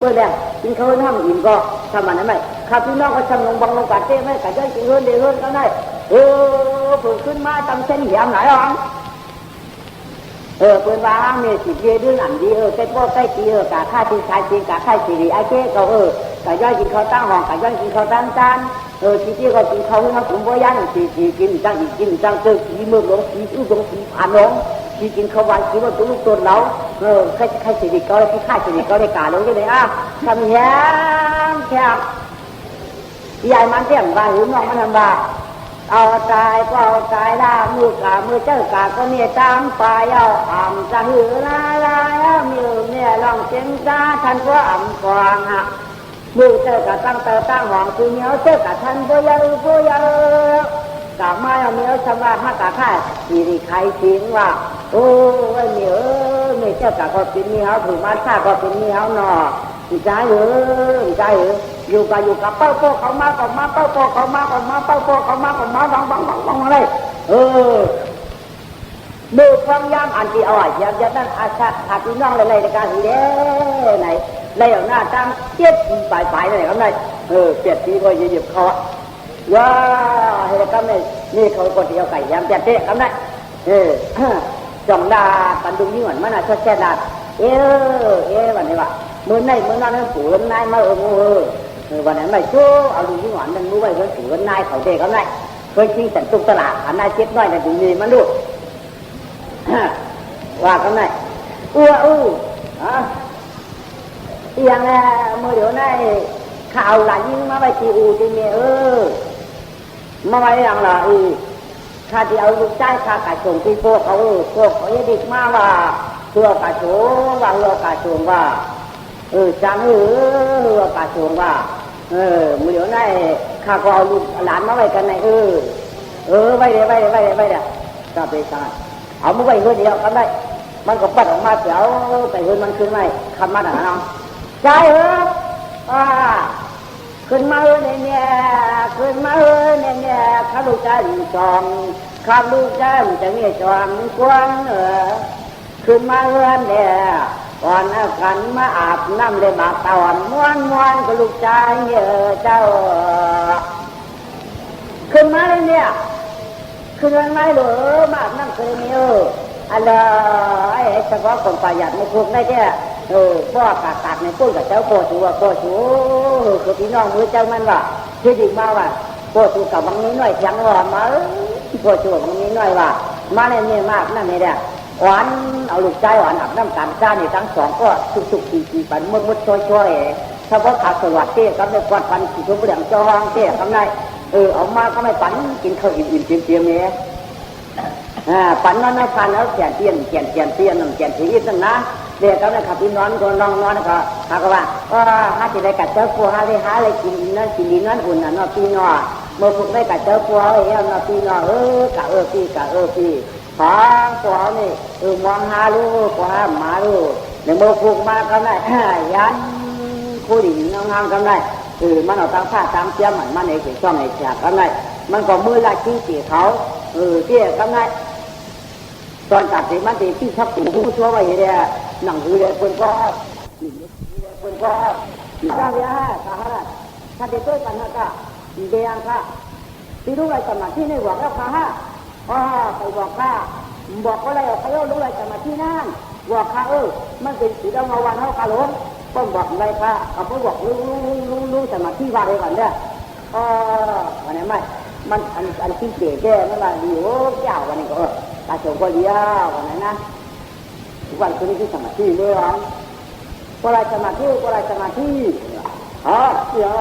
เมื่อแล้วกินข้าวน้ำอิ่มก็ทำมันได้ไหมข้าพี่น้องก็ช่างลงบังลงกาเต้ไหมกาจะกินเงินเดือนก็ได้ฝึกขึ้นมาตั้งเส้นเหยียบไหนอ่ะเปิดว่าเมื่อสิบเดือนหลังดีใกล้พ่อใกล้ตีกาค่าที่ชายจริงกาค่าสิริไอ้เจ๊ก็กาย่อยกินข้าวตั้งห้องกาย่อยกินข้าวตั้งจานทีที่ก็กินข้าวน้ำผมบ่ยันสีกินจังอีกกินจังเจอสีเมืองหลงสีอุดมสีผ่านหลงสีกินข้าววันสีว่าตัวลูกตัวเราใครสิริก็เลยที่ค่าสิริก็เลยกาลงก็เลยทำแย้มแค่ยายมันเตี้ยมว่าหือน้องมันทำว่าเอาตายก็เอาตายละมือเจ้ากาก็เนี่ยตามไปเอาจะหือลายมือเนี่ยลองเสียงจ้าท่านก็กวางมือเจ้ากาตั้งหวังคือเหนียวเจ้ากาท่านก็ยาวกามาเอาเหนียวชำระหักกาค่าสิริใครทิ้งว่าโอ้ยเหนียวเนี่ยเจ้ากาก็เป็นเหนียวถือมาฆ่าก็เป็นเหนียวหนอใจอยู่กับเป้าโป้เขามาเป้าโป้เขามาบังอะไรดูความยามอันที่อ่อยยามนั้นอาชาขาดพี่น้องอะไรในการสีแดงไหนในหน้าตั้งเจ็ดปลายไหนครับไหนเจ็ดปีก็หยิบเขาว้าเฮ้ยครับนี่เขาคนที่เอาไก่ยามเจ็ดเตะครับไหนจงดากันดูนี่เหมือนมันน่ะแค่ดาวันนี้วะเมื่อนั้นฝืนนายมาวันนั้นไม่ชั่วเอาดูที่หวานนั่นรู้ไว้เพื่อนฝืนนายเขาเด็กเขาไหนเพื่อนชิงสันตุกตลาดหานายเจ็บน้อยนั่นดูนี่มันดูว่าเขาไหนอย่างเมื่อเดี๋ยวนี้ข่าวหลายยิ่งมาไปจีจีเมียมาไว้อย่างละข้าที่เอาลูกชายข้ากระชงที่พวกเขาจะดิกมาว่าเพื่อกระชงว่าเพื่อกระชงว่าจังเพื่อกระชงว่าเมื่อเดี๋ยวนี้ข้าก็เอาลูกหลานมาไว้กันในไว้เดี๋ยวก็ไปตายเอามาไว้เพื่อเดียวกันได้มันก็ปัดออกมาเสียวแต่เงินมันขึ้นไม่คำมาหนาน้องใช่ขึ้นมาเนี่ยข้าลูกใจจอมข้าลูกใจจะมีจอมกวนขึ้นมาเนี่ยก่อนกันมาอาบน้ำเลยบาตอนม้วนก็ลูกใจเจ้าขึ้นมาเลยเนี่ยขึ้นวันไหนหรือมาอาบน้ำเคยมีอะไรเฉพาะคนประหยัดไม่ถูกได้แค่พ่อกาดในปุ้นกับเจ้าโปชูคือพี่น้องมือเจ้ามันว่าที่ดีมาว่าโปชูกับบางนี้น้อยยังว่ามาโปชูบางนี้น้อยว่ามาเนี่ยมากนั่นนี่แหละหวานเอาลูกใจหวานอาบน้ำการจ้านี่ทั้งสองก็สุกปีปันมุดช่วยถ้าว่าขาดสวัสดิ์เต้ก็ไม่กวาดปันขี่ทุ่มเรียงจองเต้ทำไงเอามาก็ไม่ปันกินข้าวอิ่มเตียมเนี่ยปันนั้นปันแล้วแก่เตียนทีนั่นนะเด็กเขาเนี่ยขับพี่นอนก็นอนก็เขาก็ว่าหาที่ได้กัดเจ้าปัวหาอะไรกินนั่นกินดีนั่นอุ่นน่ะนอปีนอเมื่อพวกได้กัดเจ้าปัวเอ้ยนอปีนอกะพี่ขอปัวนี่มองหาลูกปัวหมาลูกเดี๋ยวเมื่อพวกมาก็ได้ยันคู่ดินงามก็ได้มันเอาตั้งผ้าตั้งเตี้ยมันเองช่องไอ้แฉกก็ได้มันก็มือละชี้จีเขาเตี้ยก็ได้ตอนตัดสิมันตีที่ชักหูผู้ชั่วไว้เนี่ยหนังหูเนี่ยคนก็ที่ข้าเรียข้าถ้าเด็กด้วยกันนะก็เดียงค่ะที่รู้อะไรสมาธิในหัวแล้วค่ะไปบอกค่ะบอกอะไรเขารู้อะไรสมาธินั่นบอกค่ะมันเป็นสีดำเงาวันเขาค่ะล้มต้องบอกอะไรค่ะเขาบอกรู้สมาธิว่าอะไรก่อนเนี่ยวันนี้ไม่มันอันที่เจ๋แก่นั่นแหละดีโอ้เจ้าวันนี้ก็ตาโฉมก็ดีวันนั้นนะวันคืนนี้ที่สมาธิเลยหรอก็ไรสมาธิเดี๋ยว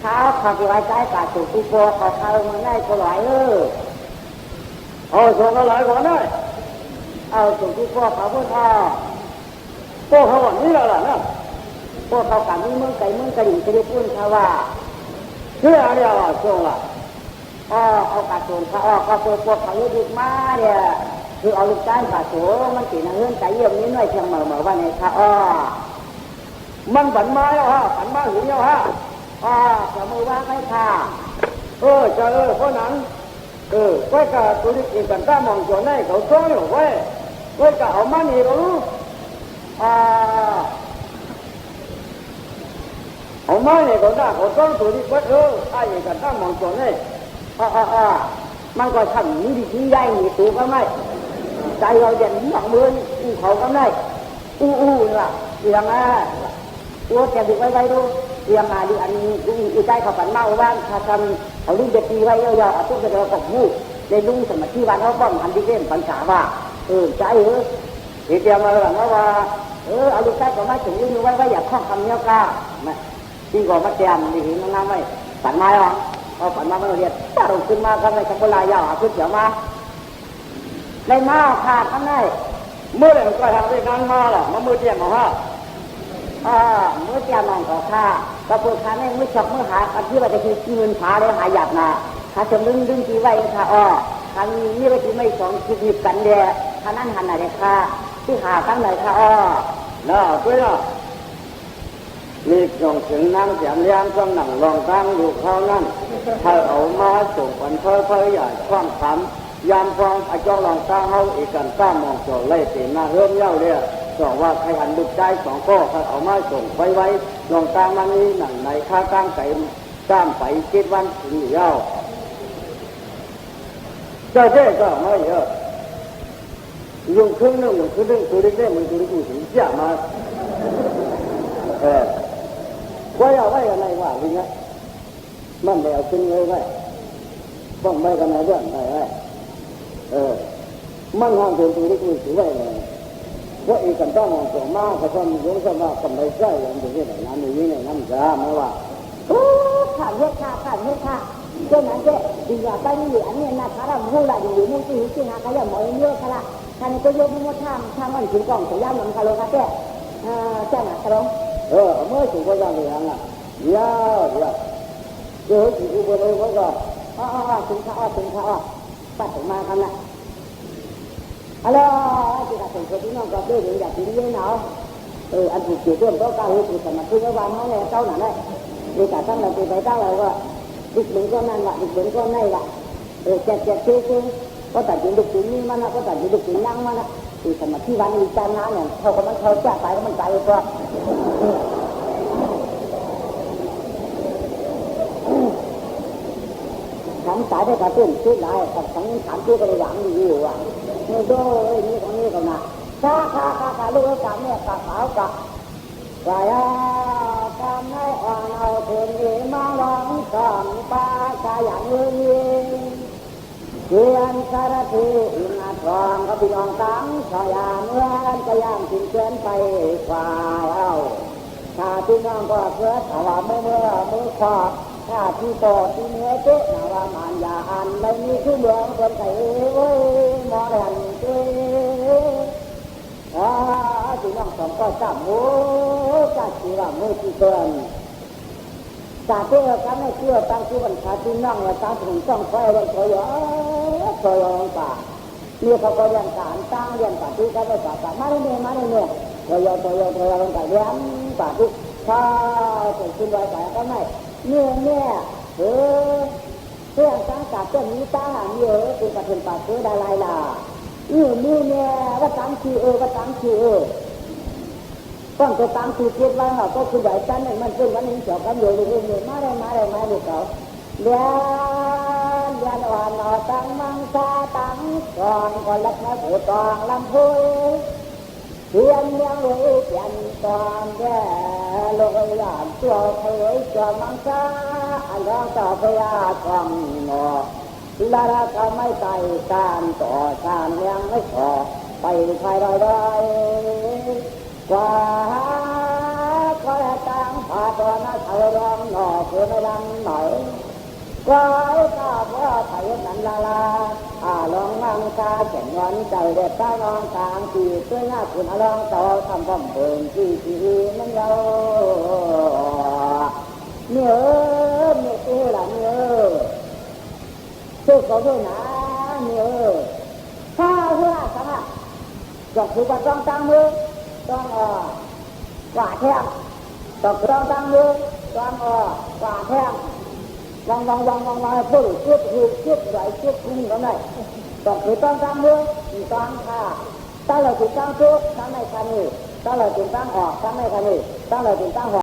ข้าวขับไว้ใจตาโฉมที่โปเขาเข้ามาง่ายก็ไหลโฉมก็ไหลก่อนเลยโฉมที่โปเขาเพิ่งโปเขาวันนี้แล้วล่ะนะโปเขาการมึงไก่มึงกระดิ่งกระดิ่งพูนเขาว่าเชื่อเดียวโฉมอ่ะเอากระโจนเขาก็ตัวพวกเขาอยู่ดีมาเนี่ยคือเอาลูกใจกระโจนมันตีนเฮือนใจเยี่ยมนี้หน่อยเพียงเหม่อว่าในค่ะมันฝันมาแล้วฝันมาหรือยังจะมือว่าให้ค่ะจะเพราะนั้นก็กะตัวนี้กินกันก้ามองจนได้เขาซ้อยหรอเว้ยก็กะเอามาหนีรู้ เอาไม้เนี่ยก็ได้ก็ต้องตัวที่วัดไอ้กันตั้งมองตัวนี่มันก็ทำนี้ดีใหญ่หนีตัวก็ไม่ใจเราเด่นหลังมือเขาก็ไม่ล่ะเรื่องตัวแกดูไว้ดูเรื่องดูอันนี้ดูอีใจเขาฝันเมาบ้านถ้าทำเอาลูกเด็กตีไว้ยาวๆเอาตุ๊กตาตบหูในลุงสมัยที่วันเขาป้องหันที่เล่นปัญหาว่าใจที่เตรียมมาหลังว่าเอาลูกใต้ก็ไม่ถึงยืนไว้อยากคล้องคำเนี้ยก้าที่ก่อนมาเตรียมดีเห็นน้ำไว้ฝันไม้หรอเอาฝันมาเรียนถ้าเราขึ้นมาก็ไม่ชักโบราณยาวขึ้นเดี๋ยวมาในม้าขาดข้างในเมื่อไหร่ก็ทำได้นั่งมาล่ะมามือเตรียมมาฮะเมื่อเตรียมมองก็ข้าก็เปิดขาในมือชอบมือหาอันที่ว่าจะคือเงินขาได้หายากนะถ้าจะดึงที่ไว้ค่ะทางนี้ไปที่ไม่สองคิดหยิบกันเดียท่านั้นหันอะไรค่ะที่หาตั้งไหนค่ะน่าด้วยนะมีกองถึงนั่งแถมยามต้องหนังรองตั้งอยู่เขานั่นถ้าเอามาส่งคนเพิ่ใหญ่ความขำยามฟองอาจารย์รองตั้งเขาอีกกันตั้งมองโจเล่ตีหน้าเริ่มเย้าเนี่ยบอกว่าใครหันดุจใจสองข้อเขาเอามาส่งไว้รองตั้งมันนี้หนังไหนค่าตั้งไก่ตั้งไปคิดวันถึงเย้าเจ้าเจ้ก็ไม่เยอะ用可能我可能做的这么多的故事讲嘛，我要外个那话人家，慢点要跟外，放外个那段慢上做的故事外呢，我一กันต้องมองตัวมากก็ต้องยกสมาคำใดใจอย่างเดียวน้ำมีนี่น้ำจ้าไม่ว่าขาดเยอะค่ะเจ้านั้นเจ้าดีกว่าไปนี่อันนี้นะถ้าเราพูดอะไรอยู่มุ่งที่ที่หาเขาอย่างหมอเยอะค่ะท่านก็ยกมือทำมันถึงกล่องสยามมันคาร์โลค่ะเจ้าหนักคาร์โลเมื่อถึงก็ยังเหลืออ่ะยาวเจอที่อุบลเลยก็ถึงข้าปัดถึงมากันนะอะไรที่กระตุ้นที่น้องก็ได้เห็นอย่างที่นี่เนาะอันถูกจุดเริ่มต้นการคือสมัครที่ระหว่างเขาเนี่ยเจ้าหน่ะได้ดีกว่าตั้งเราไปตั้งเราก็ดิบเหมือนก็นั่นว่ะดิบเหมือนก็นั่นว่ะเจ็ดชื่อก็ตัดจุดดุจนี้มันนะก็ตัดจุดดุจนั่งมันนะที่สมัครที่วันมีจานน้ำเนี่ยเขาก็มันเขาแก้ไปแล้วมันใจก็ฉันสายได้กระตุ้นชื่อได้แต่ฉันถามชื่อก็เลยหวังอยู่อ่ะนี่โดนี่ของนี่ก็นะข้าลูกกาเนี่ยกาขาวกาใส่กาไม่อ่อนเอาเถื่อนเอมาลองกองปลาชาอย่างเงี้ยเขียนสารทีอินทองก็พี่น้องตั้งชายาเมื่อนก็ย่างถึงเกินไปฝ่ายเอาถ้าพี่น้องก็เกิดถ้าว่าเมื่อขอบถ้าที่โตที่เนื้อเจ๊น่าว่ามันยาอันไม่มีชื่อเมืองคนไทยเว้ยมอหันเจ๊พี่น้องสองก็จับมือจับสีว่ามือที่เกินจากที่เราทำให้เชื่อตั้งชื่อวันชาที่นั่งเราตั้งถึงต้องคอยวันคอยป่าเนี่ยเขาก็เรียนการตั้งเรียนป่าที่เขาได้ป่ามาได้เนี่ยคอยวันป่าเรียนป่าที่ถ้าเป็นคุณไว้ป่าก็ไม่เนี่ยเรื่องตั้งจากต้นนี้ตั้งเนี่ยเป็นประเด็นป่าคือได้ลายล่ะเนี่ยว่าตั้งชื่อว่าตั้งชื่อต้องจะตั้งชื่อเก็บไว้เหรอก็คือใหญ่จันเนี่ยมันเป็นวันนี้เกี่ยวกับอยู่มาได้ดูเขาเรียนอ่อนตั้งมังซาตั้งก่อนก็รับมาผู้ตองลำพูเรียนยังไว้เรียนตอนแก่ลอยหลานตัวเคยจะมังซาอันร้องต่อพยาฟังหนอลาราก็ไม่ไต่การต่อชานยังไม่พอไปใครได้กว่าก็ตั้งผาตอนนั้นเอาร้องหนอเพื่อไม่ดังหน่อยก็ข้าว่าไทยนั้นลาลองมังกาเขียนวันใจเด็ดตาลองกลางที่ช่วยหน้าคุณลองต่อทำความเบิ่งที่มันเยาเนี่ยตู้ละเนี่ยตู้เขาด้วยนะเนี่ยข้าเพื่อสังอะจบคือว่าต้องตั้งมือต้องกว่าแท่งจบต้องตั้งมือต้องกว่าแท่งวางพูดเชื่อไหลเชื่อคุ้งเขาไหนต้องคือต้องตั้งมือต้องค่ะตั้งเราถึงตั้งชุดตั้งในคันนี้ตั้งเราถึงตั้งออกตั้งในคันนี้ตั้งเราถึงตั้งหัว